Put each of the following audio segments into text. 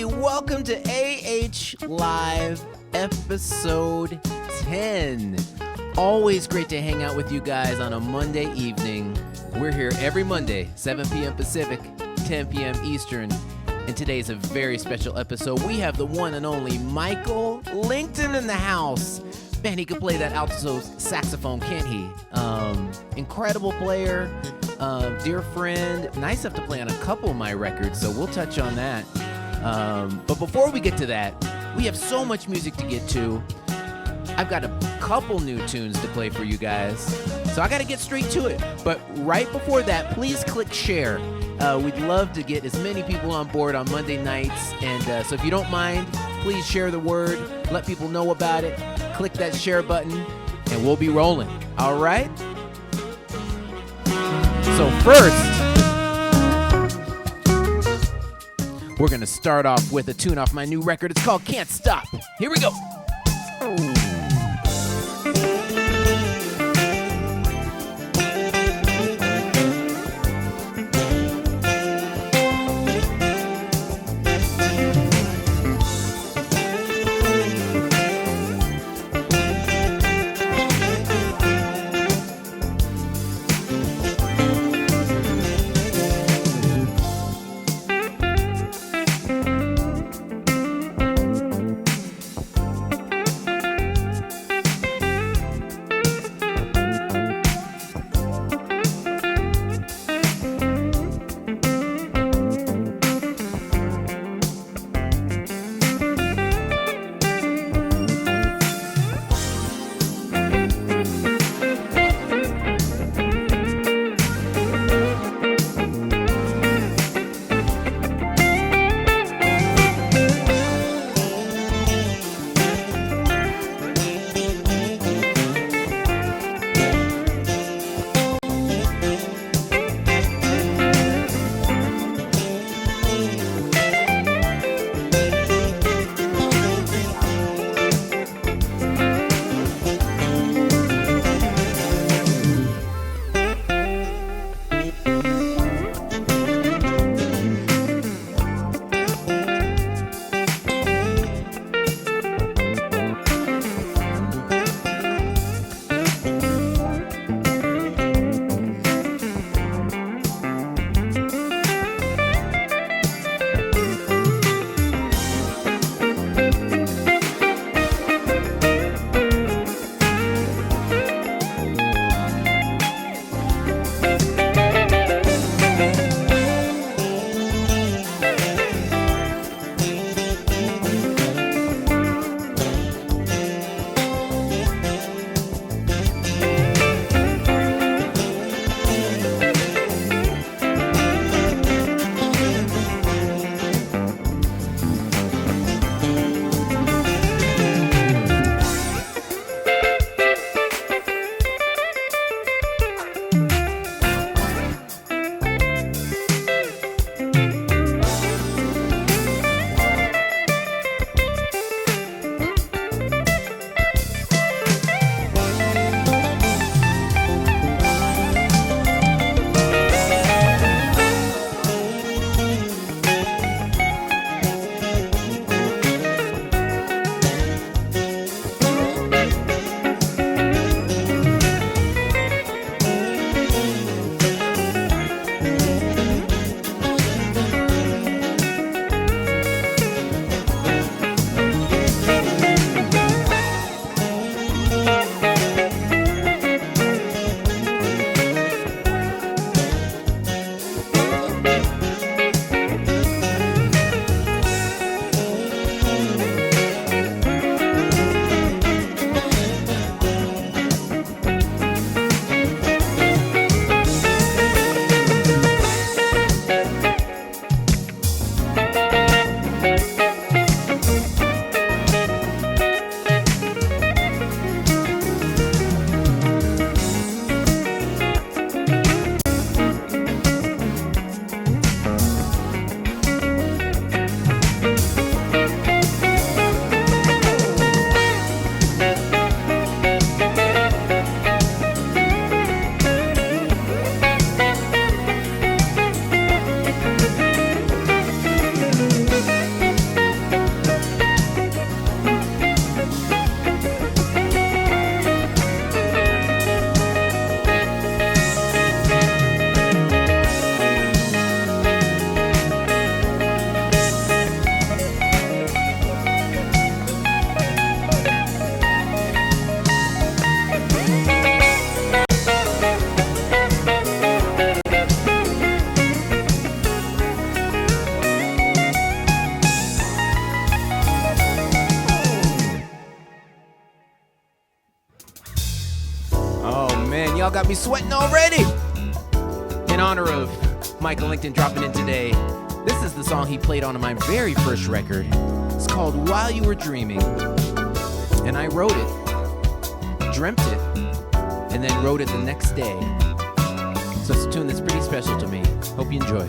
Welcome to AH Live episode 10. Always great to hang out with you guys on a Monday evening. We're here every Monday, 7 p.m. Pacific, 10 p.m. Eastern. And today's a very special episode. We have the one and only Michael Lington in the house. Man, he can play that alto saxophone, can't he? Incredible player, dear friend. Nice enough to play on a couple of my records, so we'll touch on that. But before we get to that, we have so much music to get to. I've got a couple new tunes to play for you guys, so I got to get straight to it. But right before that, please click share. We'd love to get as many people on board on Monday nights, and so if you don't mind, please share the word, let people know about it, click that share button, and we'll be rolling. All right? So first, we're going to start off with a tune off my new record. It's called Can't Stop. Here we go. y'all got me sweating already. In honor of Michael Lington dropping in today, this is the song he played on my very first record. It's called While You Were Dreaming. And I wrote it, dreamt it, and then wrote it the next day. So it's a tune that's pretty special to me. Hope you enjoy.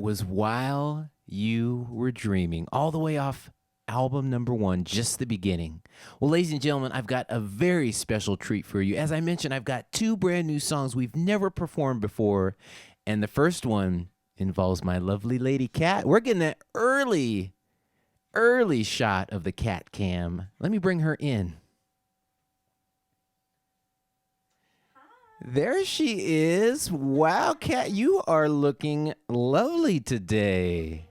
was While You Were Dreaming, all the way off album number 1, Just the Beginning. Well, ladies and gentlemen, I've got a very special treat for you. As I mentioned, I've got 2 brand new songs we've never performed before, and the first one involves my lovely lady Cat. We're getting an early shot of the Cat cam. Let me bring her in. There she is. Wow, Cat, you are looking lovely today.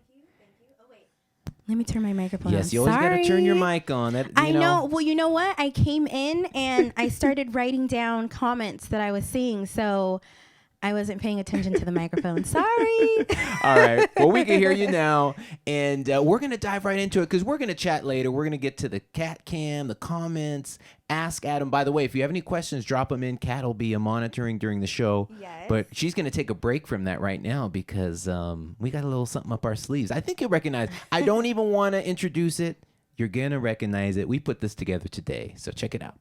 Let me turn my microphone on. Yes, you always got to turn your mic on. I know. Well, you know what? I came in and I started writing down comments that I was seeing, so I wasn't paying attention to the microphone. Sorry. All right. Well, we can hear you now, and we're going to dive right into it because we're going to chat later. We're going to get to the Cat Cam, the comments, Ask Adam. By the way, if you have any questions, drop them in. Cat will be monitoring during the show. Yes. But she's going to take a break from that right now because we got a little something up our sleeves. I think you'll recognize. I don't even want to introduce it. You're going to recognize it. We put this together today, so check it out.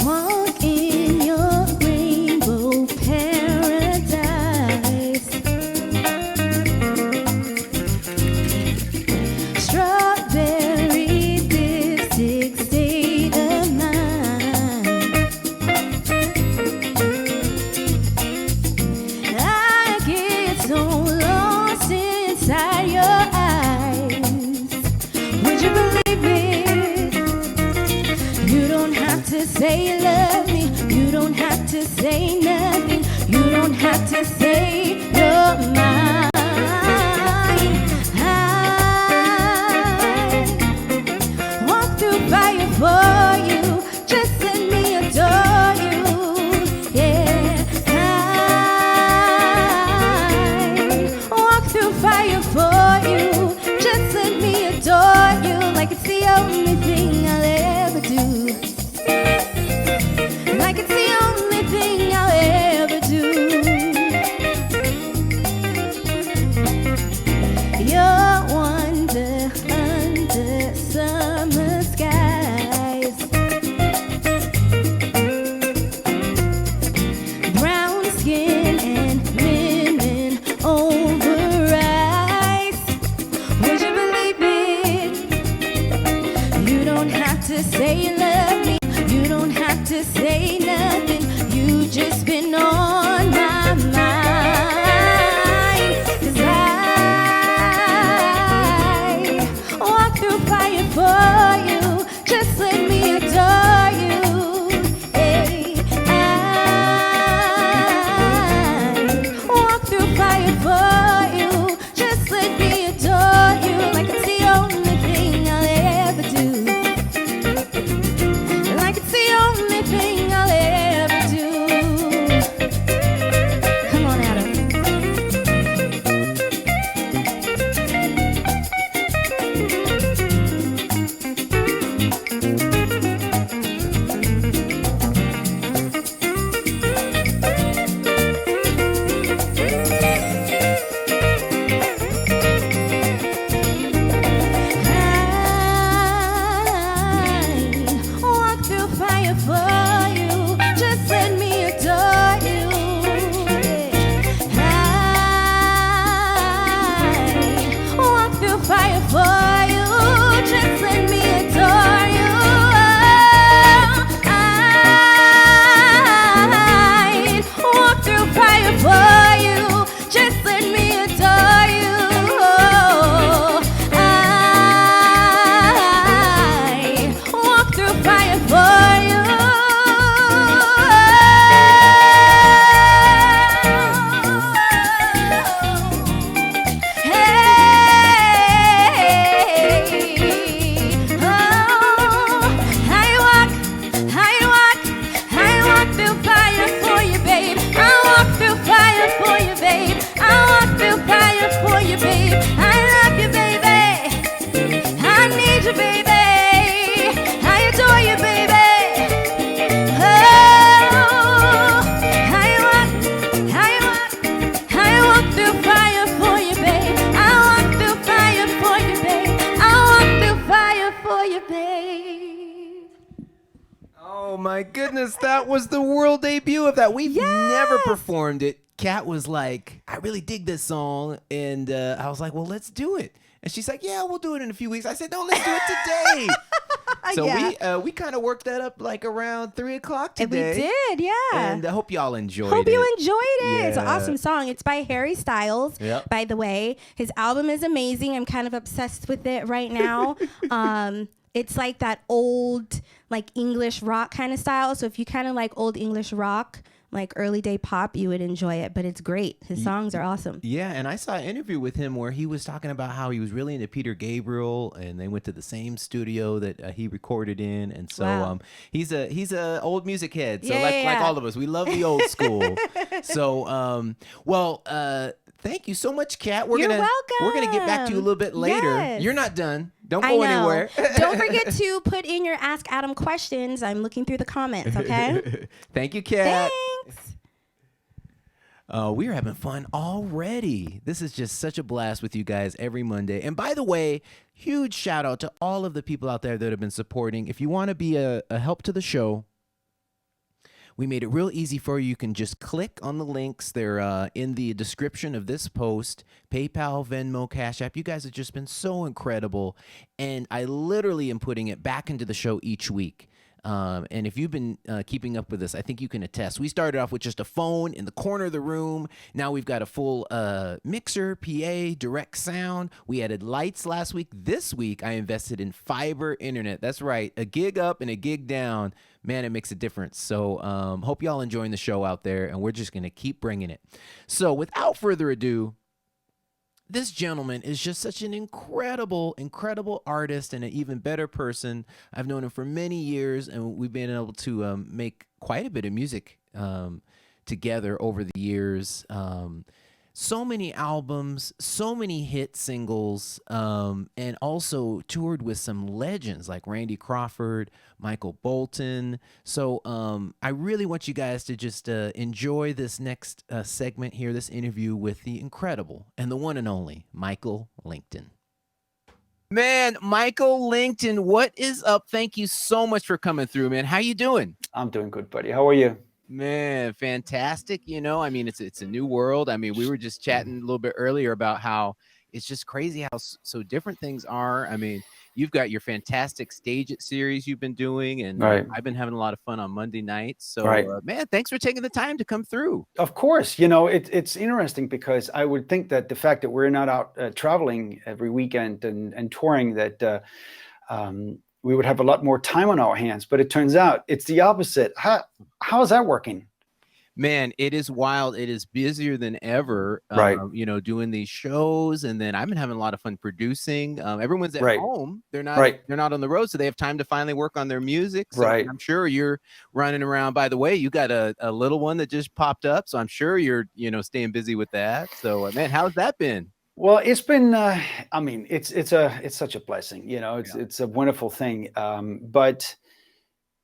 Walk in your rainbow paradise. Strawberry lipstick state of mind. I get so lost inside your eyes. Would you believe it? You don't have to say you love me. You don't have to say nothing. You don't have to say you're mine. I walk through fire for you. Just let me adore you. Yeah, I walk through fire for you. Just let me adore you like it's the only thing I'll ever do. Like it's the only thing I'll goodness, that was the world debut of that. We've never Yes! performed it. Kat was like, I really dig this song. And I was like, well, let's do it. And she's like, yeah, we'll do it in a few weeks. I said, no, let's do it today. So we kind of worked that up like around 3 o'clock today. And we did, yeah. And I hope y'all enjoyed it. Hope you enjoyed it. Yeah. It's an awesome song. It's by Harry Styles, Yep. by the way. His album is amazing. I'm kind of obsessed with it right now. It's like that old, like English rock kind of style. So if you kind of like old English rock, like early day pop, you would enjoy it. But it's great. His songs are awesome. Yeah, and I saw an interview with him where he was talking about how he was really into Peter Gabriel, and they went to the same studio that he recorded in. And so he's a old music head. So like all of us, we love the old school. So thank you so much, Kat. You're welcome. We're gonna get back to you a little bit later. Yes. You're not done. Don't go anywhere. Don't forget to put in your Ask Adam questions. I'm looking through the comments, okay? Thank you, Kat. Thanks. We are having fun already. This is just such a blast with you guys every Monday. And by the way, huge shout out to all of the people out there that have been supporting. If you want to be a help to the show, we made it real easy for you. You can just click on the links. They're in the description of this post. PayPal, Venmo, Cash App. You guys have just been so incredible. And I literally am putting it back into the show each week. And if you've been keeping up with this, I think you can attest. We started off with just a phone in the corner of the room. Now we've got a full mixer, PA, direct sound. We added lights last week. This week, I invested in fiber internet. That's right. A gig up and a gig down. Man, it makes a difference. So hope y'all enjoying the show out there, and we're just going to keep bringing it. So without further ado, this gentleman is just such an incredible, incredible artist and an even better person. I've known him for many years, and we've been able to make quite a bit of music together over the years. So many albums, so many hit singles, and also toured with some legends like Randy Crawford, Michael Bolton. So I really want you guys to just enjoy this next segment here, this interview with the incredible and the one and only Michael Lington. Man, Michael Lington, what is up? Thank you so much for coming through, man. How you doing? I'm doing good, buddy. How are you? Man, fantastic. You know, I mean, it's a new world. I mean, we were just chatting a little bit earlier about how it's just crazy how so different things are. I mean, you've got your fantastic Stage It series you've been doing, and I've been having a lot of fun on Monday nights. So, man, thanks for taking the time to come through. Of course. You know, it's interesting because I would think that the fact that we're not out traveling every weekend and touring that we would have a lot more time on our hands, but it turns out it's the opposite. How is that working? Man, it is wild. It is busier than ever, you know, doing these shows. And then I've been having a lot of fun producing. Everyone's at home. They're not on the road. So they have time to finally work on their music. So I'm sure you're running around. By the way, you got a little one that just popped up. So I'm sure you're, you know, staying busy with that. So, man, how's that been? Well, it's been, I mean, it's such a blessing, you know, it's a wonderful thing. But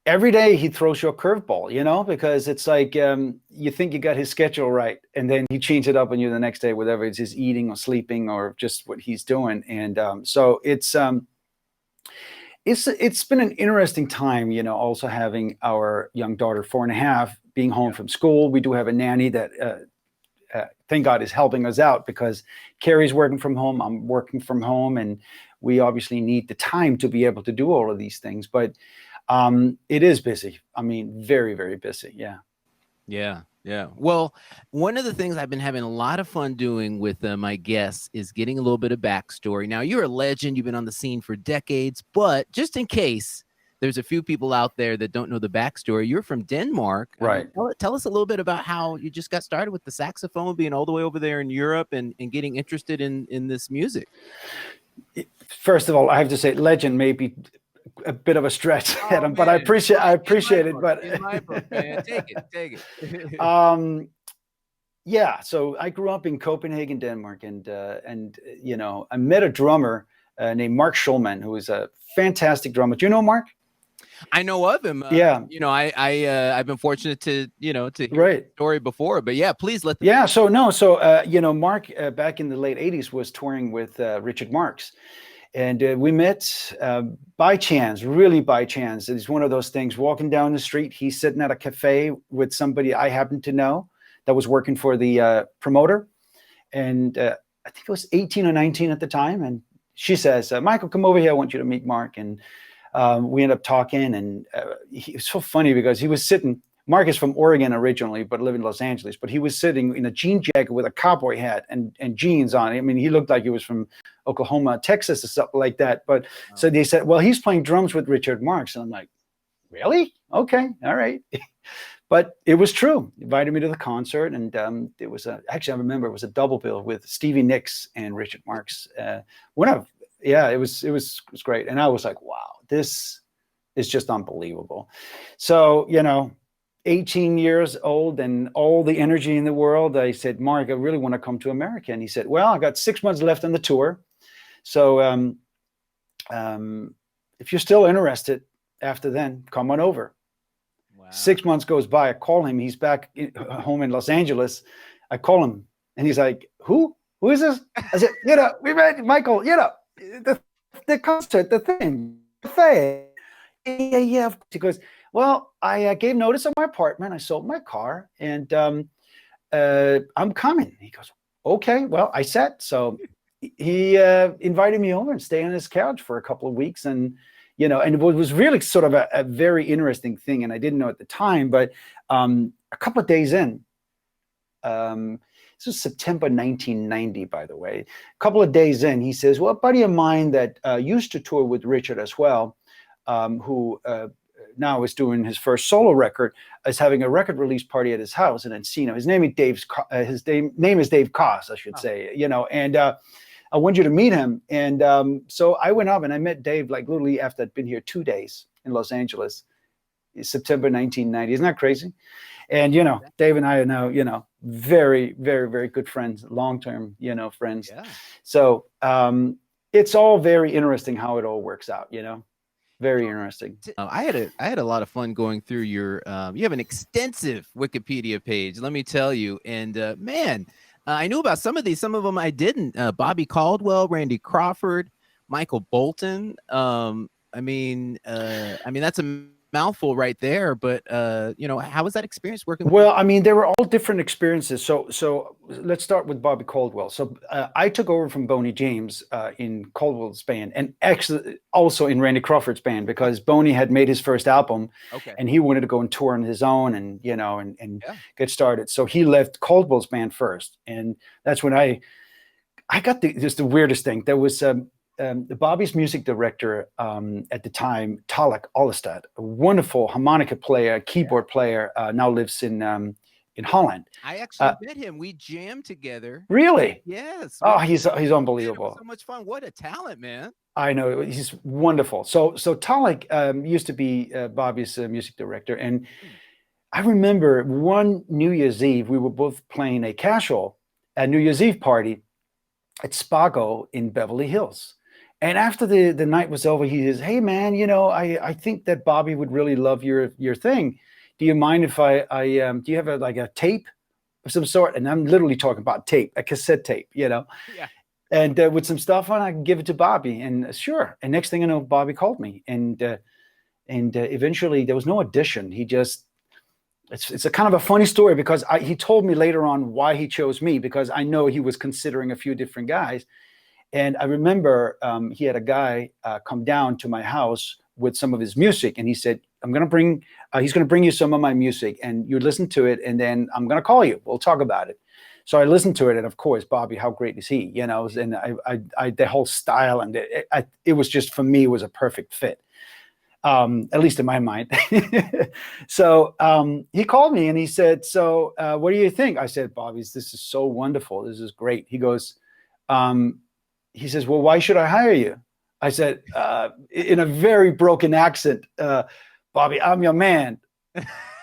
every day he throws you a curveball, you know, because it's like, you think you got his schedule right. And then he changes it up on you the next day, whether it's his eating or sleeping or just what he's doing. And so it's been an interesting time, you know, also having our young daughter, 4.5, being home from school. We do have a nanny that, thank God, is helping us out because Carrie's working from home. I'm working from home, and we obviously need the time to be able to do all of these things. But it is busy. I mean, very, very busy. Yeah. Yeah. Well, one of the things I've been having a lot of fun doing with my guests is getting a little bit of backstory. Now, you're a legend. You've been on the scene for decades, but just in case there's a few people out there that don't know the backstory, you're from Denmark. Right. Tell us a little bit about how you just got started with the saxophone, being all the way over there in Europe and getting interested in this music. First of all, I have to say legend may be a bit of a stretch, Adam, but I appreciate it. But in my book, man. Take it. Yeah. So I grew up in Copenhagen, Denmark, and you know, I met a drummer named Mark Schulman, who is a fantastic drummer. Do you know Mark? I know of him. Yeah. You know, I've been fortunate to hear the story before, but yeah, please let them. Yeah. So you know, Mark back in the late 80s was touring with Richard Marx. And we met by chance, really by chance. It's one of those things, walking down the street, he's sitting at a cafe with somebody I happened to know that was working for the promoter. And I think it was 18 or 19 at the time. And she says, Michael, come over here. I want you to meet Mark. And we ended up talking. And it was so funny because he was sitting, Mark is from Oregon originally, but lived in Los Angeles. But he was sitting in a jean jacket with a cowboy hat and jeans on. I mean, he looked like he was from Oklahoma, Texas or something like that. But so they said, well, he's playing drums with Richard Marx. And I'm like, really? Okay. All right. But it was true. He invited me to the concert, and it was actually, I remember it was a double bill with Stevie Nicks and Richard Marx. It was great. And I was like, wow, this is just unbelievable. So, 18 years old and all the energy in the world, I said, Mark, I really want to come to America. And he said, well, I got 6 months left on the tour. So if you're still interested after then, come on over. Wow. 6 months goes by. I call him. He's back home in Los Angeles. I call him and he's like, who is this? I said, we met Michael, the concert, the thing. Yeah. He goes, well, I gave notice of my apartment. I sold my car and I'm coming. He goes, okay, well, I said, so he invited me over and stay on his couch for a couple of weeks. And, and it was really sort of a very interesting thing. And I didn't know at the time, but a couple of days in, this was September 1990, by the way, a couple of days in, he says, well, a buddy of mine that used to tour with Richard as well, who now is doing his first solo record, is having a record release party at his house in Encino. His name is Dave Koss, I should say, and I want you to meet him. And so I went up and I met Dave like literally after I'd been here 2 days in Los Angeles, September 1990. Isn't that crazy? And, Dave and I are now, very, very, very good friends, long-term, friends. Yeah. So it's all very interesting how it all works out, Very interesting. I had a lot of fun going through your. You have an extensive Wikipedia page, let me tell you. And man, I knew about some of these. Some of them I didn't. Bobby Caldwell, Randy Crawford, Michael Bolton. I mean that's a mouthful right there. But how was that experience working? Well, I mean, they were all different experiences. So let's start with Bobby Caldwell. So I took over from Boney James in Caldwell's band, and actually also in Randy Crawford's band, because Boney had made his first album, and he wanted to go and tour on his own, and get started. So he left Caldwell's band first, and that's when I got the weirdest thing. There was Bobby's music director at the time, Talek Ollestad, a wonderful harmonica player, keyboard player, now lives in Holland. I actually met him. We jammed together. Really? Yes. Oh, he's unbelievable. So much fun. What a talent, man. I know, he's wonderful. So Talek used to be Bobby's music director, and I remember one New Year's Eve we were both playing a casual at New Year's Eve party at Spago in Beverly Hills. And after the night was over, he says, hey, man, I think that Bobby would really love your thing. Do you mind if do you have a tape of some sort? And I'm literally talking about tape, a cassette tape, Yeah. And with some stuff on, I can give it to Bobby. And sure. And next thing I know, Bobby called me. And eventually there was no audition. He just, it's a kind of a funny story, because he told me later on why he chose me, because I know he was considering a few different guys. And I remember he had a guy come down to my house with some of his music, and he said, he's going to bring you some of my music, and you listen to it, and then I'm going to call you. We'll talk about it. So I listened to it, and of course, Bobby, how great is he? And I the whole style, and it was just, for me, it was a perfect fit, at least in my mind. So he called me and he said, so what do you think? I said, Bobby, this is so wonderful. This is great. He goes, he says, well, why should I hire you? I said, in a very broken accent, Bobby, I'm your man.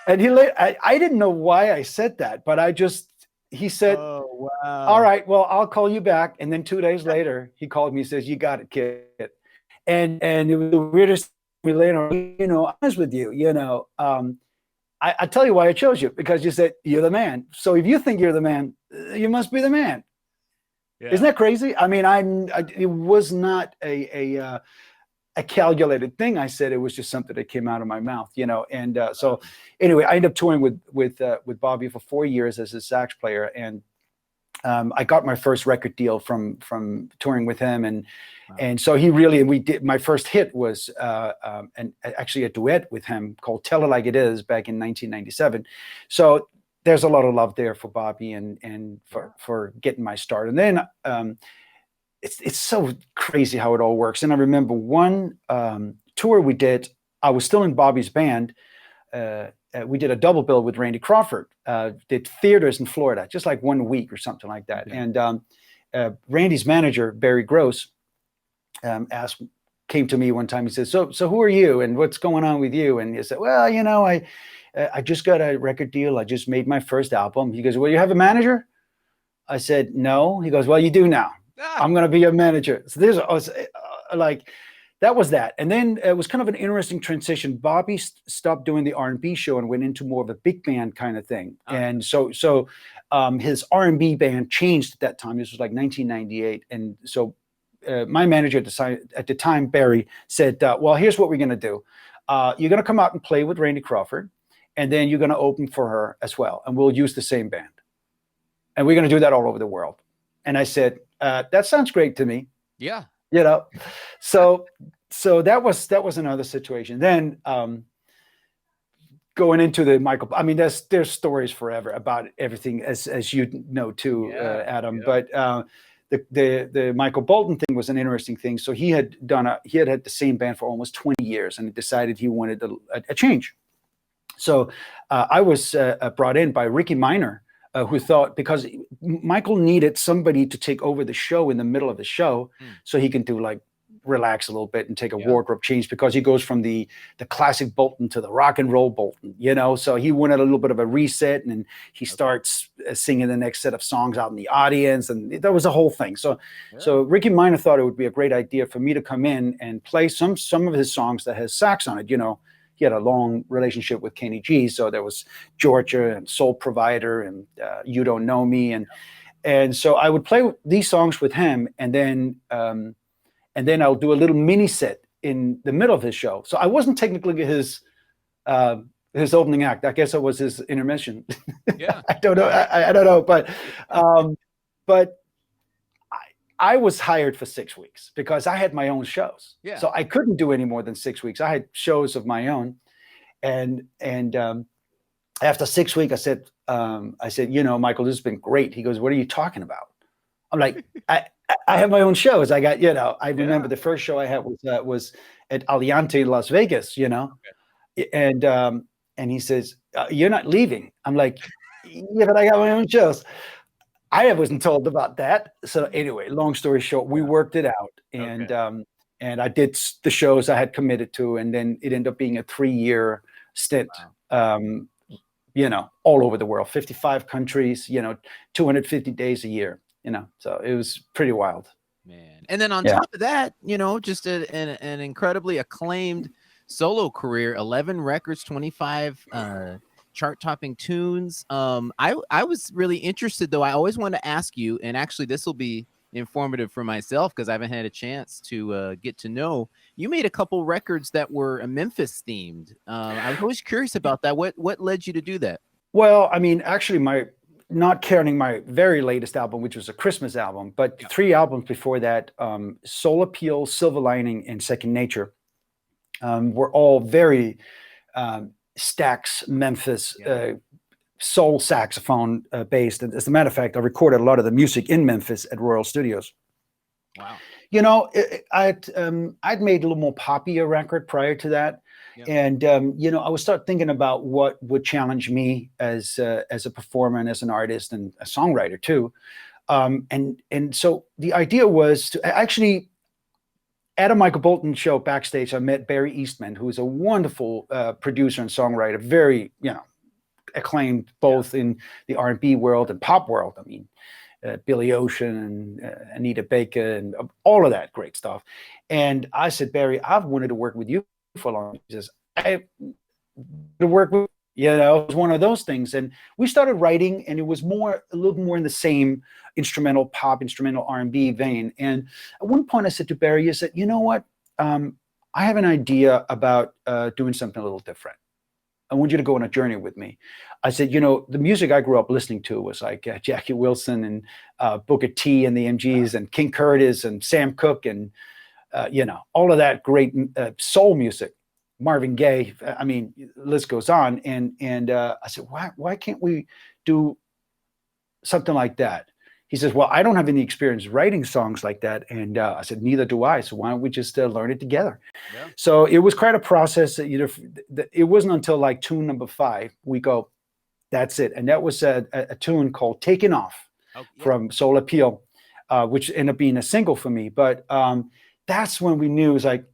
And I didn't know why I said that, but he said, oh, wow. All right, well, I'll call you back. And then 2 days later, he called me and says, you got it, kid. And it was the weirdest thing later, honest with you, I tell you why I chose you, because you said, you're the man. So if you think you're the man, you must be the man. Yeah. Isn't that crazy? I mean, it was not a calculated thing. I said it was just something that came out of my mouth, you know. And so anyway, I ended up touring with Bobby for 4 years as a sax player, and I got my first record deal from touring with him, and so we did. My first hit was actually a duet with him called "Tell It Like It Is" back in 1997. So there's a lot of love there for Bobby and for getting my start. And then it's so crazy how it all works. And I remember one tour we did. I was still in Bobby's band. We did a double bill with Randy Crawford, did theaters in Florida, just like 1 week or something like that. Yeah. And Randy's manager, Barry Gross, came to me one time. He says, so who are you and what's going on with you? And he said, well, you know, I just got a record deal. I just made my first album. He goes, well, you have a manager? I said, no. He goes, well, you do now. I'm going to be your manager. So that was that. And then it was kind of an interesting transition. Bobby stopped doing the R&B show and went into more of a big band kind of thing. And so his R&B band changed at that time. This was like 1998. And so my manager at the time, Barry, said, well, here's what we're going to do. You're going to come out and play with Randy Crawford, and then you're going to open for her as well. And we'll use the same band. And we're going to do that all over the world. And I said, that sounds great to me. Yeah. You know, so that was another situation. Then going into the Michael, I mean, there's stories forever about everything, as you know too, Adam. Yeah. But the Michael Bolton thing was an interesting thing. So he had had the same band for almost 20 years, and he decided he wanted a change. So I was brought in by Ricky Minor. Who thought, because Michael needed somebody to take over the show in the middle of the show, so he can relax a little bit and take a wardrobe change, because he goes from the classic Bolton to the rock and roll Bolton, you know. So he wanted a little bit of a reset, and he starts singing the next set of songs out in the audience, and that was a whole thing. So Ricky Minor thought it would be a great idea for me to come in and play some of his songs that has sax on it, you know. He had a long relationship with Kenny G, so there was Georgia and Soul Provider and You Don't Know Me, and so I would play these songs with him, and then I'll do a little mini set in the middle of his show. So I wasn't technically his opening act. I guess I was his intermission. Yeah, I don't know. I don't know, but I was hired for 6 weeks because I had my own shows. Yeah. So I couldn't do any more than 6 weeks. I had shows of my own. And after 6 weeks, I said, you know, Michael, this has been great. He goes, what are you talking about? I'm like, I have my own shows. I got, you know, I remember the first show I had was at Aliante in Las Vegas, you know. Okay. And he says, you're not leaving. I'm like, yeah, but I got my own shows. I wasn't told about that. So anyway, long story short, we worked it out, and I did the shows I had committed to, and then it ended up being a 3-year stint, you know, all over the world, 55 countries, you know, 250 days a year, you know, so it was pretty wild. Man. And then on top of that, you know, just an incredibly acclaimed solo career, 11 records, 25 chart-topping tunes. I was really interested, though. I always want to ask you, and actually this will be informative for myself because I haven't had a chance to get to know. You made a couple records that were Memphis themed. I was always curious about that. What led you to do that? Well, I mean, actually, not counting my very latest album, which was a Christmas album, but 3 albums before that, Soul Appeal, Silver Lining, and Second Nature, were all very Stax, Memphis, soul saxophone based. And as a matter of fact, I recorded a lot of the music in Memphis at Royal Studios. Wow. You know, I'd made a little more poppy a record prior to that. Yep. And, you know, I would start thinking about what would challenge me as a performer and as an artist and a songwriter too. And so the idea was to actually, at a Michael Bolton show backstage, I met Barry Eastman, who is a wonderful producer and songwriter, very, you know, acclaimed both in the R&B world and pop world. I mean, Billy Ocean and Anita Baker and all of that great stuff. And I said, Barry, I've wanted to work with you for a long time. He says, I to work with It was one of those things. And we started writing, and it was a little more in the same instrumental pop, instrumental R&B vein. And at one point I said to Barry, I said, you know what? I have an idea about doing something a little different. I want you to go on a journey with me. I said, the music I grew up listening to was like Jackie Wilson and Booker T and the MGs and King Curtis and Sam Cooke and, all of that great soul music, Marvin Gaye. I mean, the list goes on. And I said, why can't we do something like that? He says, well, I don't have any experience writing songs like that. And I said, neither do I. So why don't we just learn it together? Yeah. So it was quite a process. It wasn't until like tune number 5, we go, that's it. And that was a tune called Taking Off from Soul Appeal, which ended up being a single for me. But that's when we knew, it was like,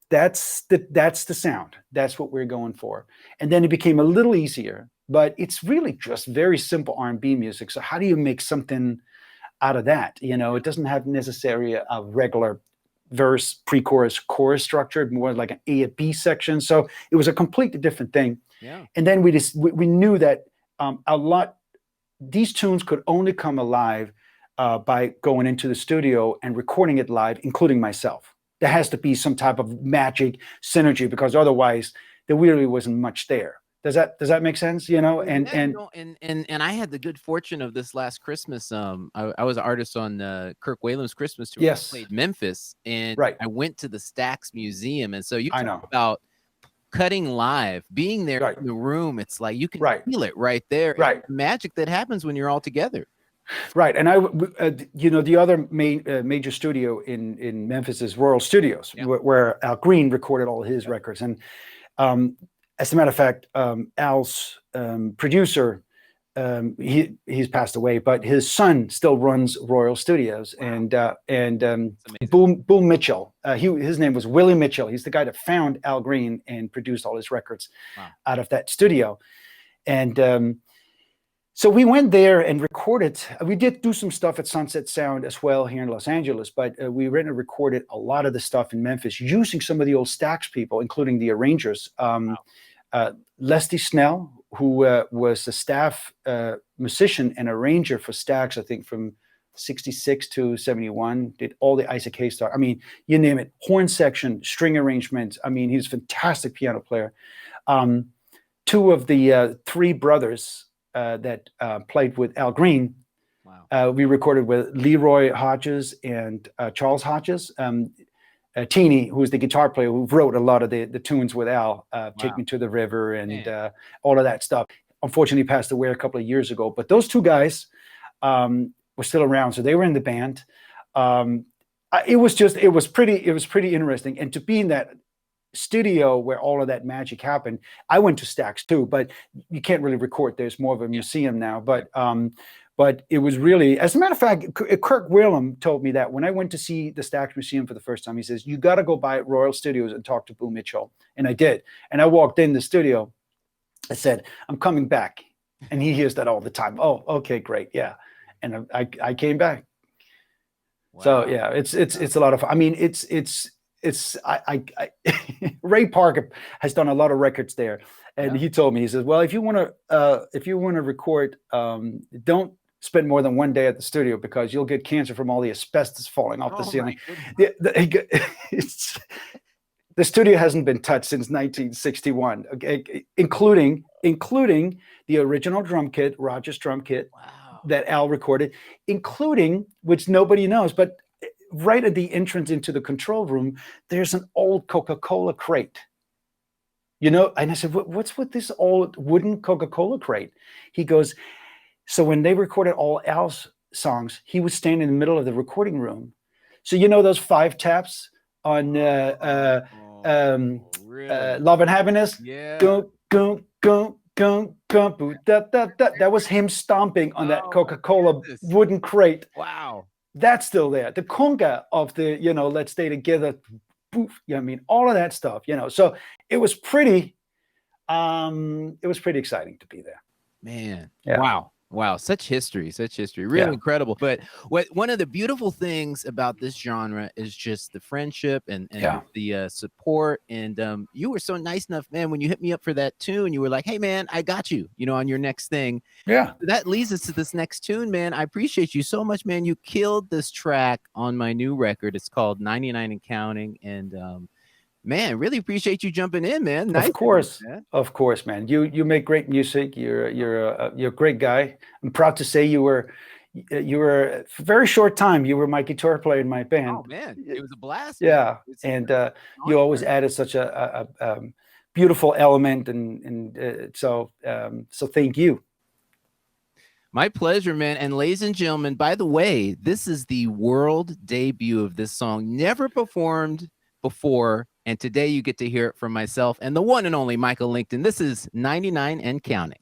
that's the sound. That's what we're going for. And then it became a little easier. But it's really just very simple R&B music. So how do you make something out of that? It doesn't have necessarily a regular verse, pre-chorus, chorus structure, more like an A, a B section. So it was a completely different thing. Yeah. And then we knew that these tunes could only come alive by going into the studio and recording it live, including myself. There has to be some type of magic synergy, because otherwise there really wasn't much there. Does that make sense? And I had the good fortune of this last Christmas. I was an artist on Kirk Whalen's Christmas tour. Yes. I played Memphis, and right. I went to the Stax Museum, and so you talk about cutting live, being there in the room. It's like you can feel it right there. Right, the magic that happens when you're all together. Right, and the other major studio in Memphis is Royal Studios, where Al Green recorded all his records, and as a matter of fact, Al's producer, he's passed away, but his son still runs Royal Studios. Wow. And Boom Mitchell, his name was Willie Mitchell. He's the guy that found Al Green and produced all his records out of that studio. And so we went there and recorded. We did do some stuff at Sunset Sound as well here in Los Angeles, but we went and recorded a lot of the stuff in Memphis using some of the old Stax people, including the arrangers. Leslie Snell, who was a staff musician and arranger for Stax, I think from 66 to 71, did all the Isaac Hayes stuff. I mean, you name it, horn section, string arrangement. I mean, he's a fantastic piano player. 2 of the 3 brothers that played with Al Green, we recorded with Leroy Hodges and Charles Hodges. Teeny, who's the guitar player who wrote a lot of the tunes with Al, Take Me to the River and all of that stuff. Unfortunately passed away a couple of years ago, but those 2 guys were still around. So they were in the band. It was pretty interesting. And to be in that studio where all of that magic happened, I went to Stax too, but you can't really record. There's more of a museum now, but it was really, as a matter of fact, Kirk Whalum told me that when I went to see the Stax Museum for the first time, he says, you got to go by Royal Studios and talk to Boom Mitchell. And I did. And I walked in the studio. I said, I'm coming back. And he hears that all the time. Oh, okay, great. Yeah. And I came back. Wow. So yeah, it's a lot of fun. I mean, Ray Parker has done a lot of records there. And he told me, he says, well, if you want to record, don't spend more than 1 day at the studio, because you'll get cancer from all the asbestos falling off the ceiling. The studio hasn't been touched since 1961, okay, including the original drum kit, Rogers drum kit, that Al recorded, including, which nobody knows, but right at the entrance into the control room, there's an old Coca-Cola crate. And I said, what's with this old wooden Coca-Cola crate? He goes, so when they recorded all Al's songs, he would stand in the middle of the recording room. So those 5 taps on Love and Happiness? Yeah. Go, go, go, go, go, boo, da, da, da. That was him stomping on that Coca-Cola wooden crate. Wow. That's still there. The conga of the, Let's Stay Together, poof, all of that stuff, So it was pretty exciting to be there. Man. Yeah. Wow. Wow, such history, really Yeah. incredible. But one of the beautiful things about this genre is just the friendship and Yeah. the support. And you were so nice enough, man, when you hit me up for that tune, you were like, "Hey, man, I got you," on your next thing. Yeah. That leads us to this next tune, man. I appreciate you so much, man. You killed this track on my new record. It's called 99 and Counting. And man, really appreciate you jumping in, man. Nice Of course, man. of course, man. You make great music. You're a great guy. I'm proud to say you were for a very short time. You were my guitar player in my band. Oh man, it was a blast. Yeah, man. and you always added such a beautiful element, and so thank you. My pleasure, man. And ladies and gentlemen, by the way, this is the world debut of this song, never performed before. And today you get to hear it from myself and the one and only Michael Lington. This is 99 and Counting.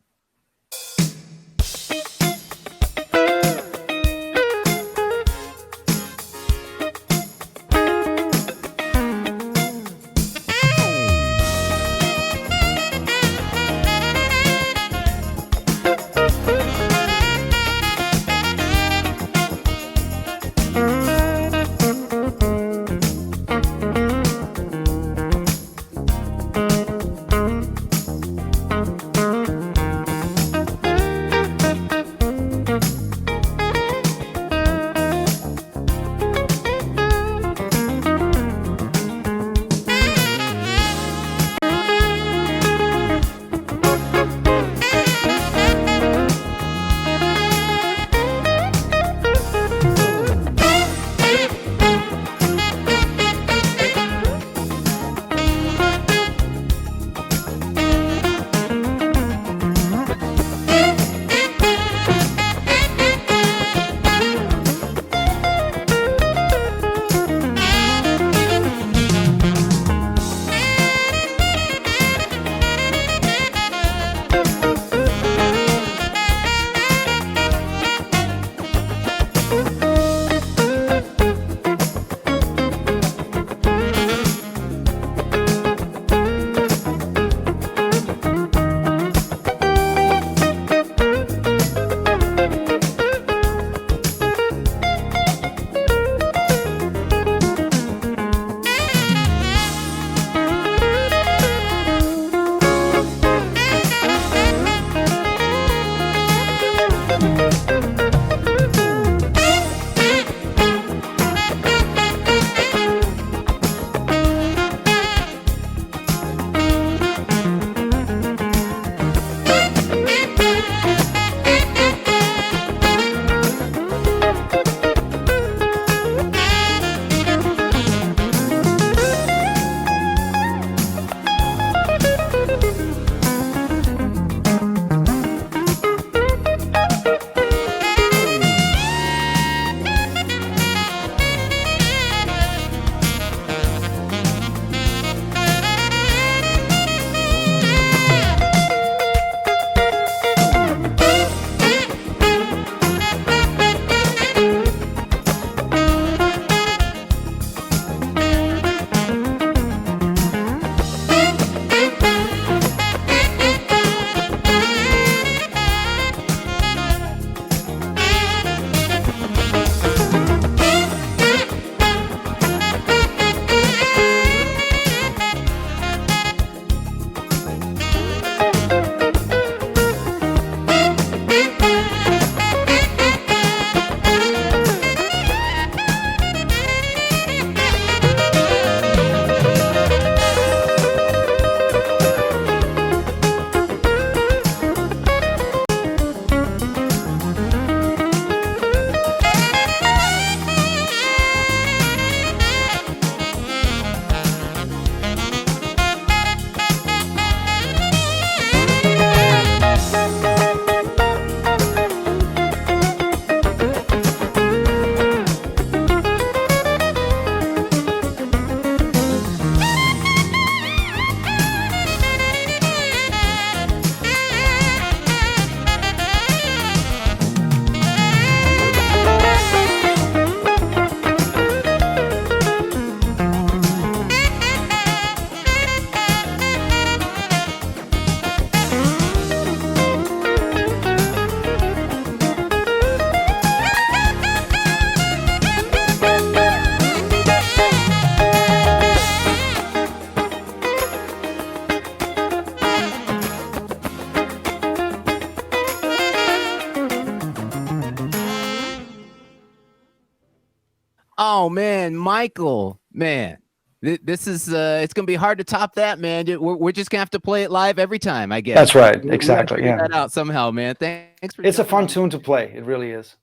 Oh man, Michael, man, this is it's gonna be hard to top that, man. We're just gonna have to play it live every time, I guess. That's right. We gotta Exactly. figure Yeah. that out somehow, man. Thanks for It's a jumping fun on. tune to play. It really is.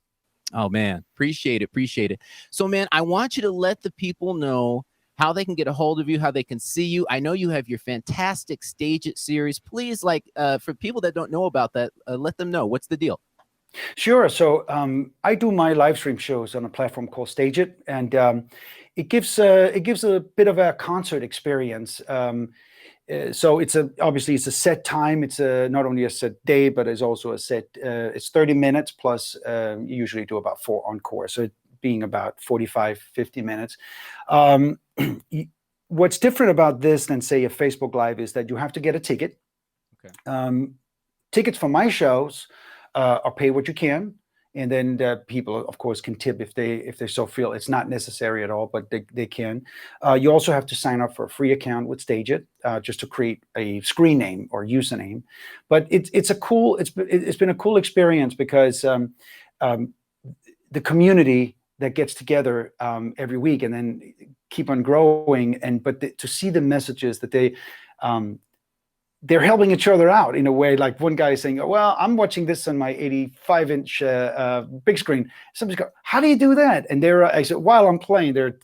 Oh man, appreciate it. So man, I want you to let the people know how they can get a hold of you, how they can see you. I know you have your fantastic Stage It series. Please, like for people that don't know about that, let them know what's the deal. Sure. So I do my live stream shows on a platform called Stage It, and it gives a bit of a concert experience. So obviously it's a set time. It's not only a set day, but it's also a set. It's 30 minutes plus. You usually do about 4 encores, so it being about 45, 50 minutes. What's different about this than say a Facebook Live is that you have to get a ticket. Okay. Tickets for my shows are pay what you can, and then people, of course, can tip if they so feel. It's not necessary at all, but they can. You also have to sign up for a free account with StageIt just to create a screen name or username. But it's been a cool experience because the community that gets together every week and then keep on growing, to see the messages that they're helping each other out in a way. Like one guy is saying, well, I'm watching this on my 85-inch big screen. Somebody's go, how do you do that? And I said, while I'm playing, they're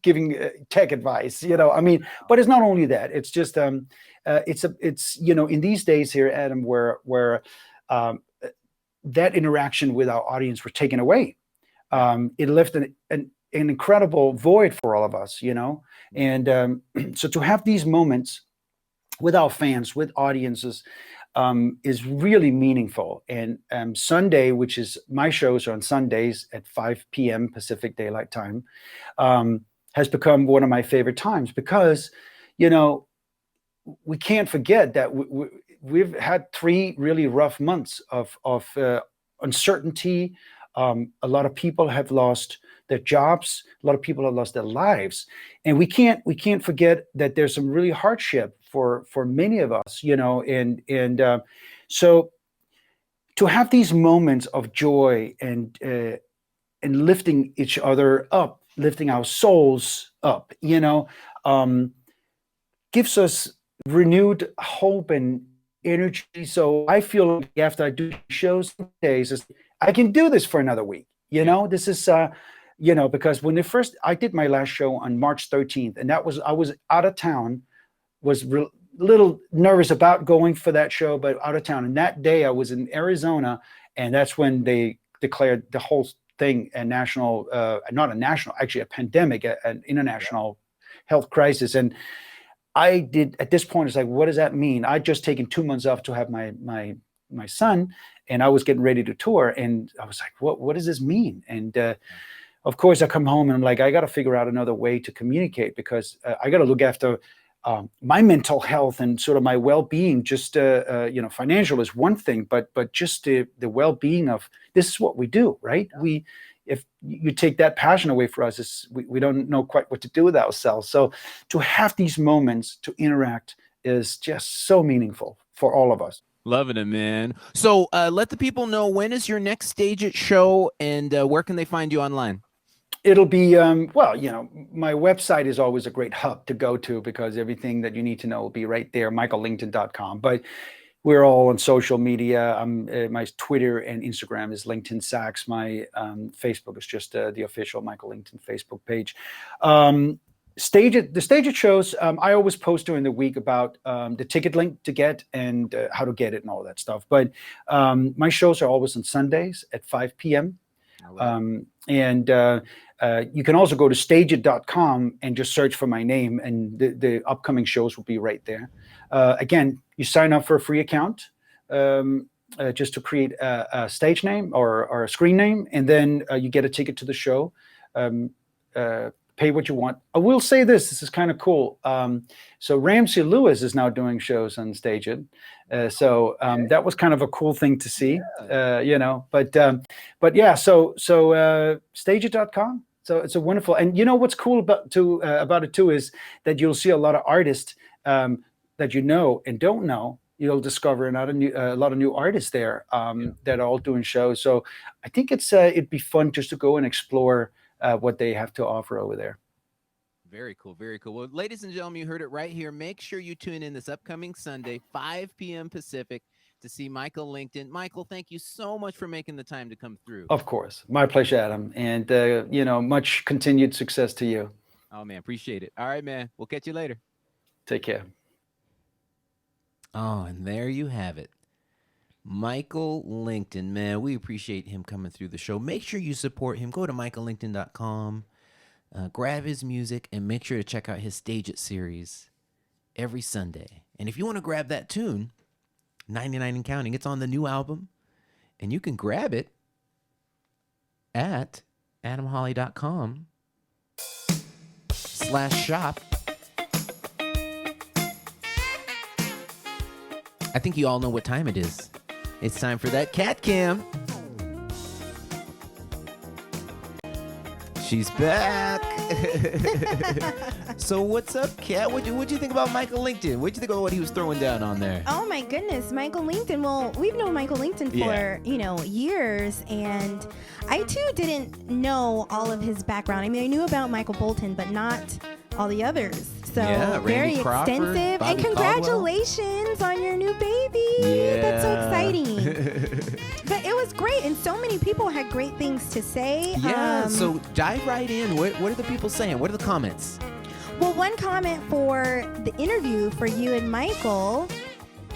giving tech advice, I mean, but it's not only that. It's just, it's in these days here, Adam, where that interaction with our audience were taken away. It left an incredible void for all of us, and so to have these moments with our fans, with audiences, is really meaningful. And Sunday, which is my shows are on Sundays at 5 p.m. Pacific Daylight Time, has become one of my favorite times because, we can't forget that we've had 3 really rough months of uncertainty. A lot of people have lost their jobs. A lot of people have lost their lives, and we can't forget that there's some really hardship for many of us, and so to have these moments of joy and lifting each other up, lifting our souls up, gives us renewed hope and energy. So I feel like after I do shows days, I can do this for another week. This is, because when I did my last show on March 13th, and I was out of town, was a little nervous about going for that show, but out of town. And that day I was in Arizona, and that's when they declared the whole thing a national, not a national, actually a pandemic, an international health crisis. And at this point, it's like, what does that mean? I'd just taken 2 months off to have my son, and I was getting ready to tour, and I was like, what does this mean? And of course I come home and I'm like, I got to figure out another way to communicate, because I got to look after my mental health and sort of my well-being. Just financial is one thing, but just the well-being of, this is what we do, right? If you take that passion away for us, we don't know quite what to do with ourselves. So to have these moments to interact is just so meaningful for all of us. Loving it, man. So let the people know, when is your next Stage It show, and where can they find you online? It'll be, my website is always a great hub to go to, because everything that you need to know will be right there, michaellington.com. But we're all on social media. My Twitter and Instagram is LinkedIn Sax. My Facebook is just the official Michael Lington Facebook page. The Stage It shows, I always post during the week about the ticket link to get and how to get it and all that stuff. But my shows are always on Sundays at 5 p.m. And you can also go to stageit.com and just search for my name, and the upcoming shows will be right there. Again, you sign up for a free account just to create a stage name or a screen name, and then you get a ticket to the show. Pay what you want. I will say this is kind of cool. So Ramsey Lewis is now doing shows on Stage It. So that was kind of a cool thing to see, but yeah, so stageit.com. So it's a wonderful, and what's cool about it too is that you'll see a lot of artists that and don't know. You'll discover a lot of new artists there that are all doing shows. So I think it'd be fun just to go and explore what they have to offer over there. Very cool. Very cool. Well, ladies and gentlemen, you heard it right here. Make sure you tune in this upcoming Sunday, 5 p.m. Pacific, to see Michael Lington. Michael, thank you so much for making the time to come through. Of course. My pleasure, Adam. And, much continued success to you. Oh, man. Appreciate it. All right, man. We'll catch you later. Take care. Oh, and there you have it. Michael Lington, man, we appreciate him coming through the show. Make sure you support him. Go to michaellington.com. Grab his music and make sure to check out his Stage It series every Sunday. And if you want to grab that tune, 99 and Counting, it's on the new album, and you can grab it at adamholly.com/shop. I think you all know what time it is. It's time for that cat cam. She's back. So what's up, Kat? What'd you think about Michael Lington? What'd you think about what he was throwing down on there? Oh my goodness, Michael Lington. Well, we've known Michael Lington for, years, and I too didn't know all of his background. I mean, I knew about Michael Bolton, but not all the others. So very extensive. Bobby and congratulations on your new baby. Yeah. That's so exciting. But it was great, and so many people had great things to say. Yeah, so dive right in. What are the people saying? What are the comments? Well, one comment for the interview for you and Michael,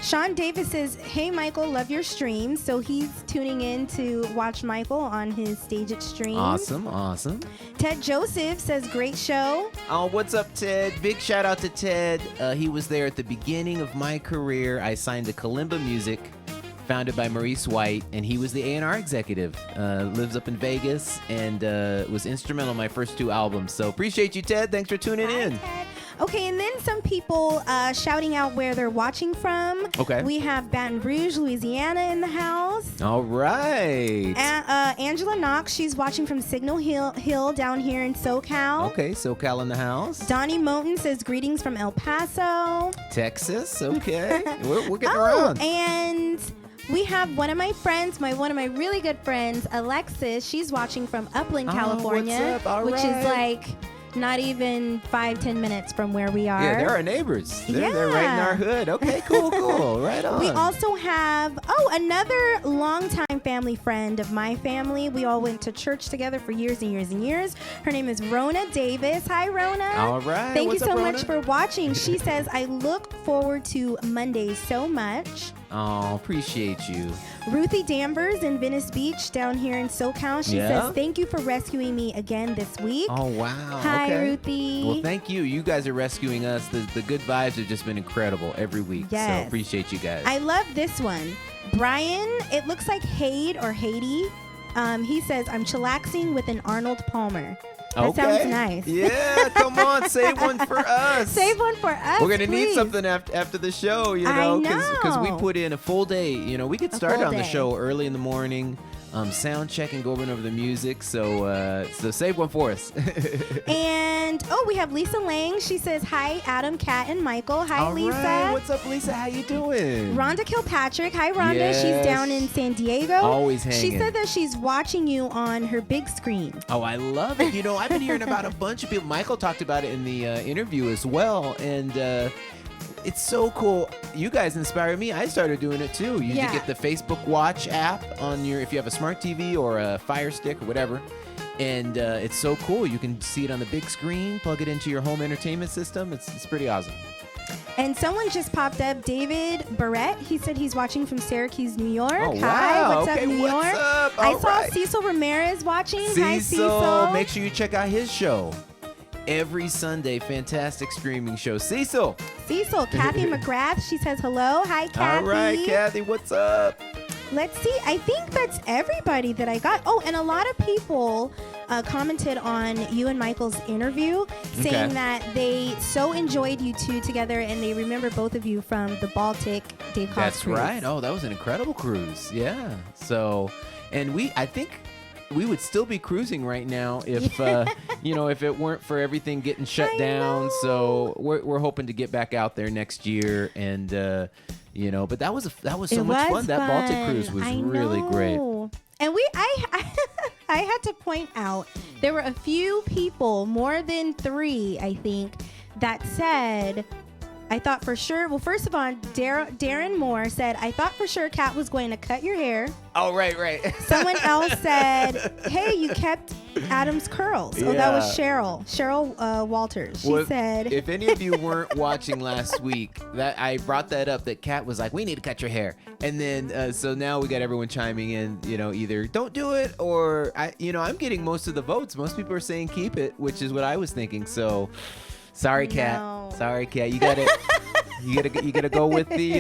Sean Davis says, "Hey, Michael, love your stream." So he's tuning in to watch Michael on his Stage It stream. Awesome. Ted Joseph says, "Great show." Oh, what's up, Ted? Big shout out to Ted. He was there at the beginning of my career. I signed to Kalimba Music, founded by Maurice White, and he was the A&R executive. Lives up in Vegas and was instrumental in my first 2 albums. So appreciate you, Ted. Thanks for tuning in. Ted. Okay, and then some people shouting out where they're watching from. Okay. We have Baton Rouge, Louisiana in the house. All right. Angela Knox, she's watching from Signal Hill down here in SoCal. Okay, SoCal in the house. Donnie Moten says, "Greetings from El Paso." Texas, okay. we're getting Oh, around. and we have one of my friends, one of my really good friends, Alexis. She's watching from Upland, California, what's up? All which is right. like not even 5-10 minutes from where we are. Yeah, they're our neighbors. They're right in our hood. Okay, cool. Right on. We also have, another longtime family friend of my family. We all went to church together for years and years and years. Her name is Rona Davis. Hi, Rona. All right. Thank What's you so up, Rona? much for watching. She says, "I look forward to Mondays so much." Oh, appreciate you. Ruthie Danvers in Venice Beach down here in SoCal. She says, "Thank you for rescuing me again this week." Oh, wow. Hi, okay. Ruthie. Well, thank you. You guys are rescuing us. The good vibes have just been incredible every week. Yes. So appreciate you guys. I love this one. Brian, it looks like Haid or Haiti. He says, "I'm chillaxing with an Arnold Palmer." That sounds nice. Yeah, come on, save one for us. Save one for us. We're gonna need please. something after the show, I because we know. put in a full day. We get A started full on the day. show early in the morning, sound check and going over the music. So save one for us. And we have Lisa Lang. She says, "Hi, Adam, Kat, and Michael." Hi, All Lisa. right. What's up, Lisa? How you doing? Rhonda Kilpatrick. Hi, Rhonda. Yes. She's down in San Diego. Always She hanging. said that she's watching you on her big screen. Oh, I love it. I've been hearing about a bunch of people. Michael talked about it in the interview as well, and it's so cool. You guys inspired me. I started doing it too. You get the Facebook Watch app on if you have a smart TV or a Fire Stick or whatever. And it's so cool. You can see it on the big screen, plug it into your home entertainment system. It's pretty awesome. And someone just popped up, David Barrett. He said he's watching from Syracuse, New York. Oh, Hi, wow. what's Okay, up, New what's York? up? I All saw right. Cecil Ramirez watching. Hi, Cecil. Make sure you check out his show. Every Sunday, fantastic streaming show. Cecil. Kathy McGrath. She says hello. Hi, Kathy. All right, Kathy, what's up? Let's see. I think that's everybody that I got. Oh, and a lot of people commented on you and Michael's interview, saying that they so enjoyed you two together, and they remember both of you from the Baltic Dave Cox That's cruise. right. Oh, that was an incredible cruise. Yeah. So, and I think we would still be cruising right now if if it weren't for everything getting shut I down. know. So we're hoping to get back out there next year, and but that was so much fun. That Baltic cruise was I really great. know. And I had to point out there were a few people, more than 3, I think, that said, I thought for sure. Well, first of all, Darren Moore said, I thought for sure Kat was going to cut your hair. Oh, right. Someone else said, hey, you kept Adam's curls. Oh, that was Cheryl Walters. She said, if any of you weren't watching last week, that I brought that up, that Kat was like, we need to cut your hair. And then, so now we got everyone chiming in, either don't do it or, I'm getting most of the votes. Most people are saying keep it, which is what I was thinking. So sorry, Kat. No. Sorry, Kat. You got it. You gotta go with the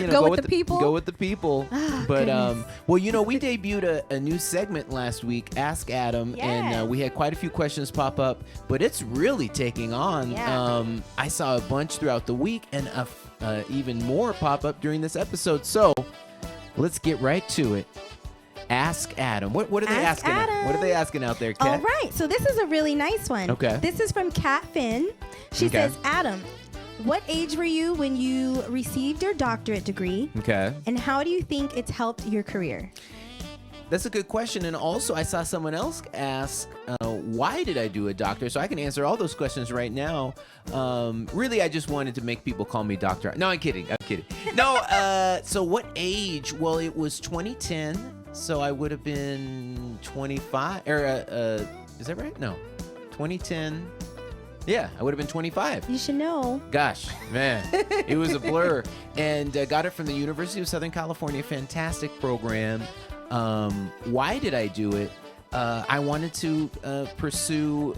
go with the people. Go with the people. Oh, but goodness. we debuted a new segment last week, Ask Adam, and we had quite a few questions pop up. But it's really taking on. Yeah. I saw a bunch throughout the week, and even more pop up during this episode. So let's get right to it. Ask Adam. What are they asking? What are they asking out there, Kat? All right. So this is a really nice one. Okay. This is from Kat Finn. She says, Adam, what age were you when you received your doctorate degree? Okay. And how do you think it's helped your career? That's a good question. And also, I saw someone else ask, why did I do a doctor? So I can answer all those questions right now. Really, I just wanted to make people call me doctor. No, I'm kidding. No, so what age? Well, it was 2010. So I would have been 25. Is that right? No. 2010. Yeah, I would have been 25. You should know. Gosh, man, it was a blur. And got it from the University of Southern California. Fantastic program. Why did I do it? I wanted to pursue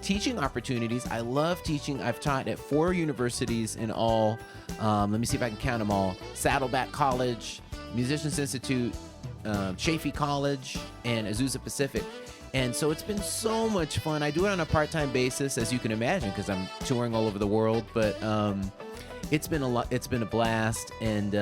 teaching opportunities. I love teaching. I've taught at 4 universities in all. Let me see if I can count them all. Saddleback College, Musicians Institute, Chaffey College, and Azusa Pacific. And so it's been so much fun. I do it on a part-time basis, as you can imagine, because I'm touring all over the world. But it's been a lot. It's been a blast, and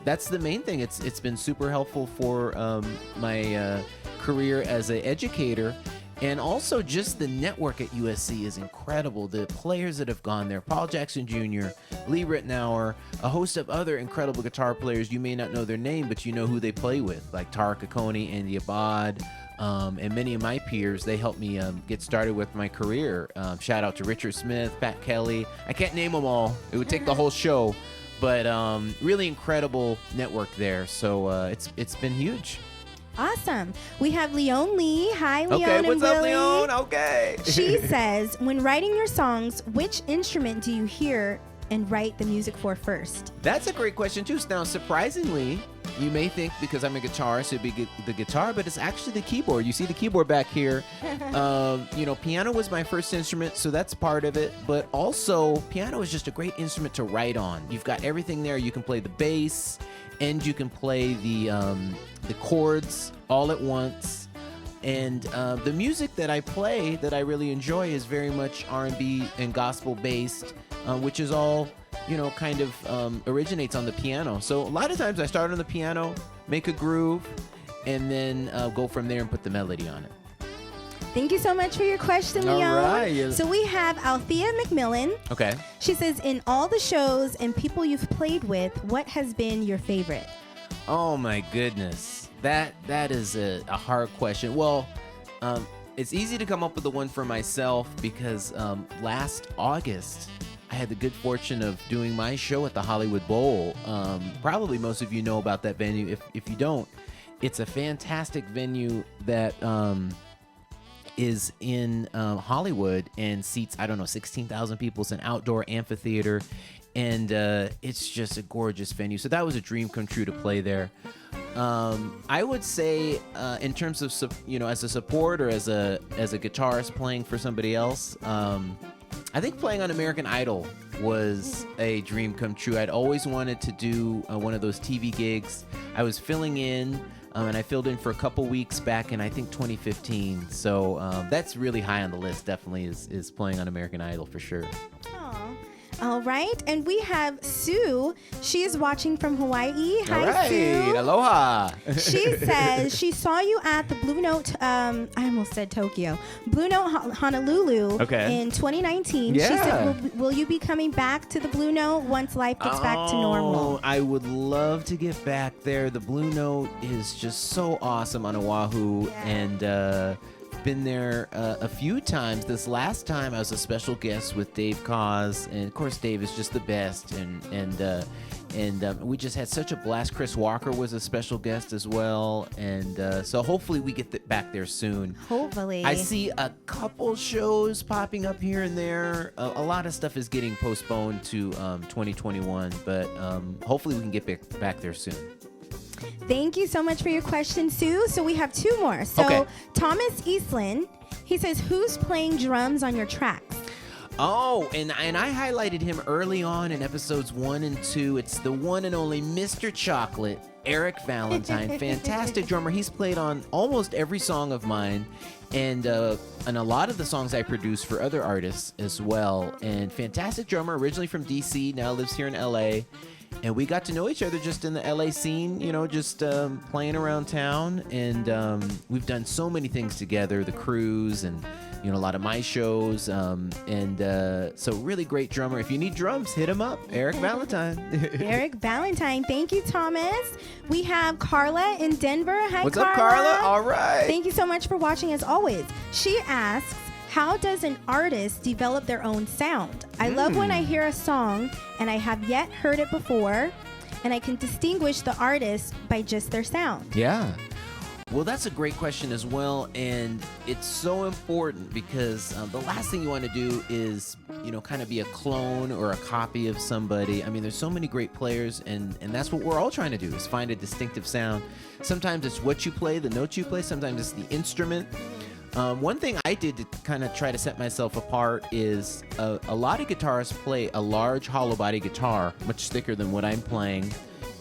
that's the main thing. It's been super helpful for my career as an educator, and also just the network at USC is incredible. The players that have gone there: Paul Jackson Jr., Lee Ritenour, a host of other incredible guitar players. You may not know their name, but you know who they play with, like Tara Cacconi, Andy Abad. And many of my peers, they helped me get started with my career. Shout out to Richard Smith, Pat Kelly. I can't name them all. It would take the whole show. But really incredible network there. So it's been huge. Awesome. We have Leon Lee. Hi, Leon. Okay, what's and up, Willie. Leon? Okay. She says, when writing your songs, which instrument do you hear and write the music for first? That's a great question, too. Now, surprisingly, you may think because I'm a guitarist, it'd be the guitar, but it's actually the keyboard. You see the keyboard back here. Piano was my first instrument, so that's part of it. But also, piano is just a great instrument to write on. You've got everything there. You can play the bass, and you can play the chords all at once. And the music that I play that I really enjoy is very much R&B and gospel based, which is all, kind of originates on the piano. So a lot of times I start on the piano, make a groove, and then go from there and put the melody on it. Thank you so much for your question, All Leon. right. So we have Althea McMillan. Okay. She says, in all the shows and people you've played with, what has been your favorite? Oh my goodness. That is a hard question. Well, it's easy to come up with the one for myself because last August I had the good fortune of doing my show at the Hollywood Bowl. Probably most of you know about that venue. If you don't, it's a fantastic venue that is in Hollywood and seats, 16,000 people. It's an outdoor amphitheater, and it's just a gorgeous venue. So that was a dream come true to play there. I would say, in terms of as a support or as a guitarist playing for somebody else, I think playing on American Idol was a dream come true. I'd always wanted to do one of those TV gigs. I was filling in, and I filled in for a couple weeks back in, I think, 2015. So that's really high on the list, definitely, is playing on American Idol for sure. Aw. All right. And we have Sue. She is watching from Hawaii. Hi, All right. Sue. Aloha. She says she saw you at the Blue Note, I almost said Tokyo, Blue Note Honolulu in 2019. Yeah. She said, will you be coming back to the Blue Note once life gets back to normal? I would love to get back there. The Blue Note is just so awesome on Oahu. Yeah. And been there a few times. This last time I was a special guest with Dave Cause, and of course Dave is just the best, and we just had such a blast. Chris Walker was a special guest as well, and so hopefully we get back there soon. Hopefully. I see a couple shows popping up here and there. A lot of stuff is getting postponed to 2021, but hopefully we can get back there soon. Thank you so much for your question, Sue. So we have two more. So Thomas Eastland, he says, who's playing drums on your tracks? Oh, and I highlighted him early on in episodes 1 and 2. It's the one and only Mr. Chocolate, Eric Valentine. Fantastic drummer. He's played on almost every song of mine, and a lot of the songs I produce for other artists as well. And fantastic drummer, originally from DC, now lives here in LA. And we got to know each other just in the LA scene, just playing around town. And we've done so many things together, the cruise and, a lot of my shows. So really great drummer. If you need drums, hit him up. Eric Valentine. Eric Valentine. Thank you, Thomas. We have Carla in Denver. Hi, What's Carla. up, Carla? All right. Thank you so much for watching as always. She asks, how does an artist develop their own sound? I love when I hear a song and I have yet heard it before, and I can distinguish the artist by just their sound. Yeah. Well, that's a great question as well, and it's so important because the last thing you want to do is, kind of be a clone or a copy of somebody. I mean, there's so many great players, and that's what we're all trying to do, is find a distinctive sound. Sometimes it's what you play, the notes you play. Sometimes it's the instrument. One thing I did to kind of try to set myself apart is a lot of guitarists play a large hollow body guitar, much thicker than what I'm playing.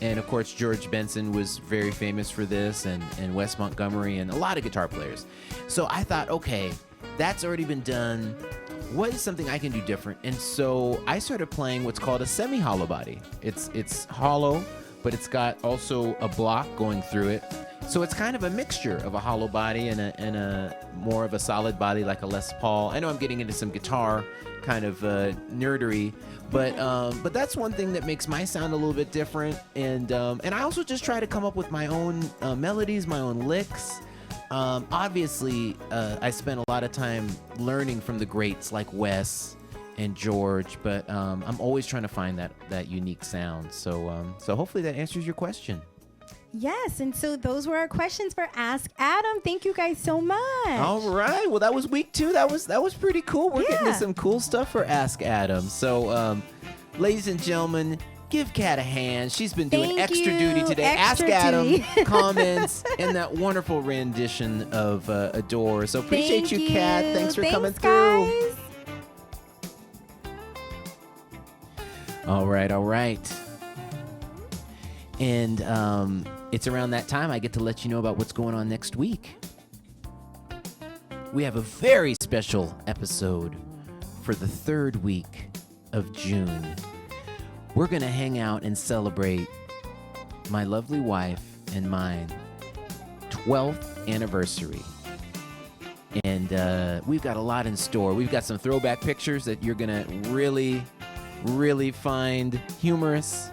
And of course, George Benson was very famous for this, and Wes Montgomery, and a lot of guitar players. So I thought, okay, that's already been done. What is something I can do different? And so I started playing what's called a semi-hollow body. It's hollow, but it's got also a block going through it. So it's kind of a mixture of a hollow body and a more of a solid body, like a Les Paul. I know I'm getting into some guitar kind of nerdery, but that's one thing that makes my sound a little bit different. And I also just try to come up with my own melodies, my own licks. Obviously, I spent a lot of time learning from the greats like Wes and George, but I'm always trying to find that unique sound. So hopefully that answers your question. Yes, and so those were our questions for Ask Adam. Thank you guys so much. All right. Well, that was week 2. That was pretty cool. We're getting to some cool stuff for Ask Adam. So, ladies and gentlemen, give Kat a hand. She's been doing extra duty today. Ask Adam comments and that wonderful rendition of Adore. So appreciate you, Kat. Thanks for coming through. Guys. All right. And it's around that time I get to let you know about what's going on next week. We have a very special episode for the 3rd week of June. We're going to hang out and celebrate my lovely wife and mine 12th anniversary. And we've got a lot in store. We've got some throwback pictures that you're going to really, really find humorous.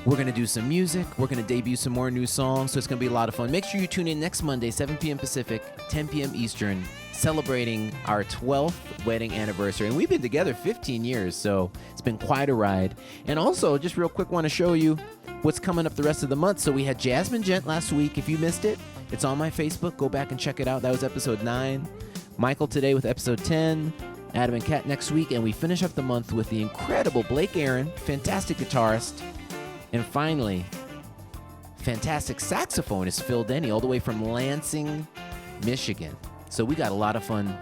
We're going to do some music. We're going to debut some more new songs, so it's going to be a lot of fun. Make sure you tune in next Monday, 7 p.m. Pacific, 10 p.m. Eastern, celebrating our 12th wedding anniversary. And we've been together 15 years, so it's been quite a ride. And also, just real quick, want to show you what's coming up the rest of the month. So we had Jasmine Gent last week. If you missed it, it's on my Facebook. Go back and check it out. That was episode 9. Michael today with episode 10. Adam and Kat next week. And we finish up the month with the incredible Blake Aaron, fantastic guitarist. And finally, fantastic saxophonist Phil Denny, all the way from Lansing, Michigan. So we got a lot of fun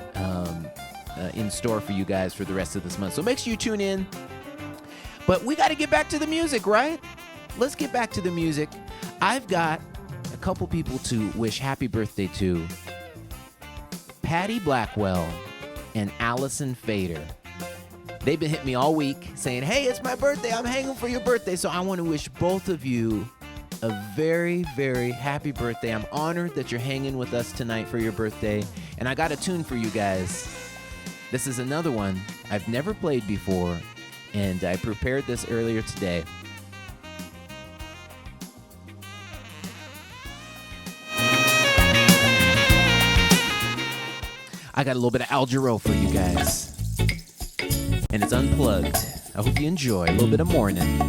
in store for you guys for the rest of this month. So make sure you tune in. But we got to get back to the music, right? Let's get back to the music. I've got a couple people to wish happy birthday to. Patty Blackwell and Allison Fader. They've been hitting me all week saying, hey, it's my birthday. I'm hanging for your birthday. So I want to wish both of you a very, very happy birthday. I'm honored that you're hanging with us tonight for your birthday. And I got a tune for you guys. This is another one I've never played before, and I prepared this earlier today. I got a little bit of Al Jarreau for you guys. And it's unplugged. I hope you enjoy a little bit of morning.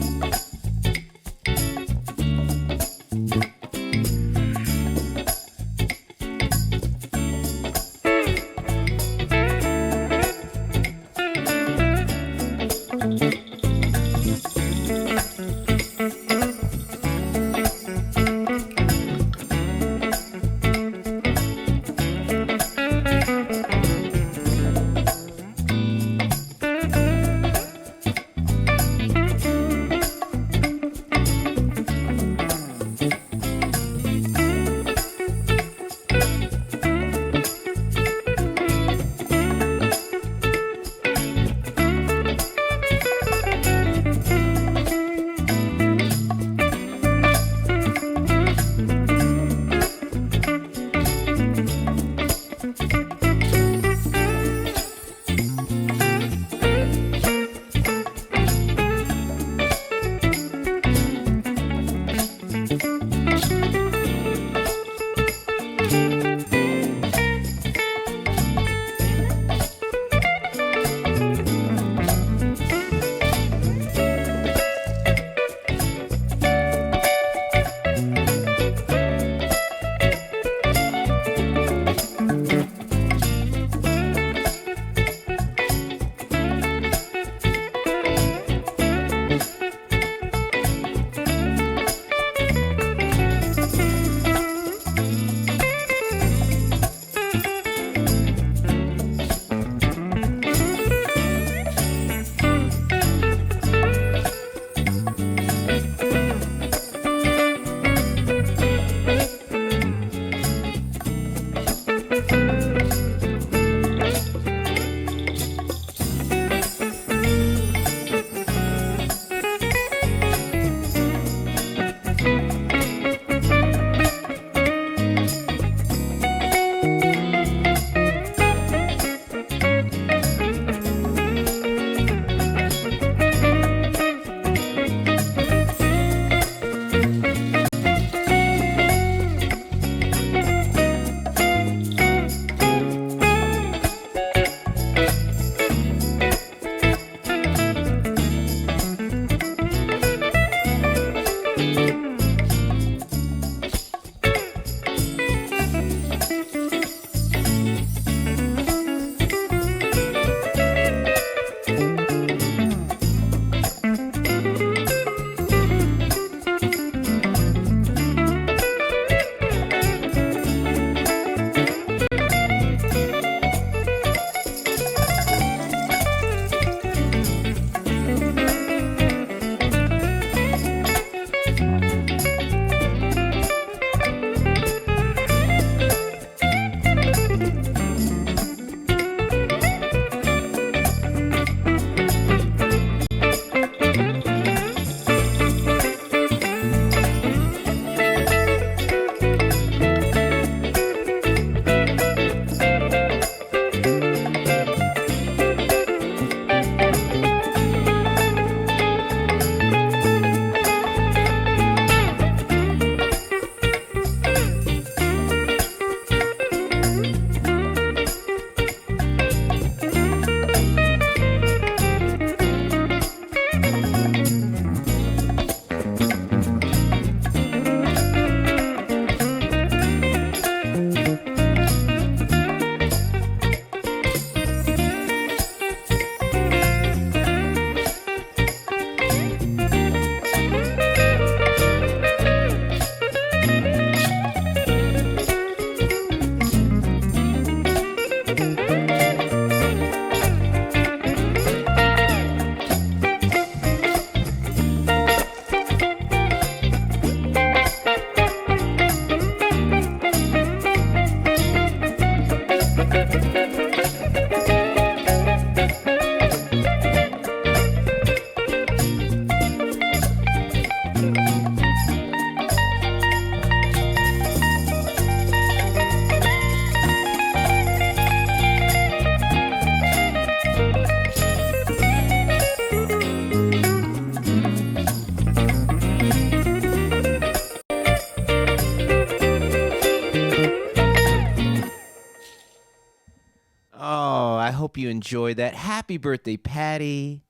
hope you enjoyed that. Happy birthday, Patty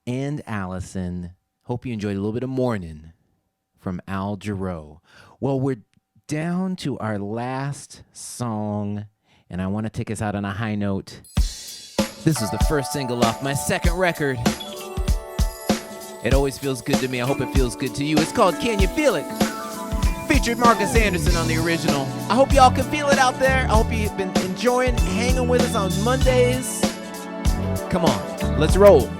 and Allison. Hope you enjoyed a little bit of Morning from Al Jarreau. Well, we're down to our last song, and I want to take us out on a high note. This is the first single off my second record. It always feels good to me. I hope it feels good to you. It's called Can You Feel It? Featured Marcus Anderson on the original. I hope y'all can feel it out there. I hope you've been enjoying hanging with us on Mondays. Come on, let's roll.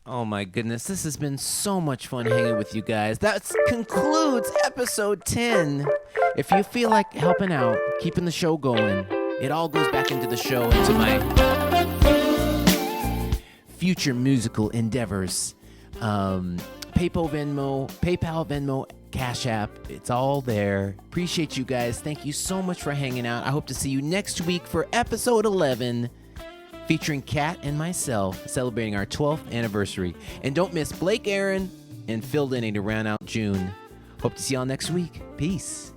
Oh my goodness, this has been so much fun hanging with you guys. That concludes episode 10. If you feel like helping out, keeping the show going, it all goes back into the show, into my future musical endeavors. PayPal, Venmo, Cash App, it's all there. Appreciate you guys. Thank you so much for hanging out. I hope to see you next week for episode 11. Featuring Kat and myself celebrating our 12th anniversary. And don't miss Blake Aaron and Phil Denny to round out June. Hope to see y'all next week. Peace.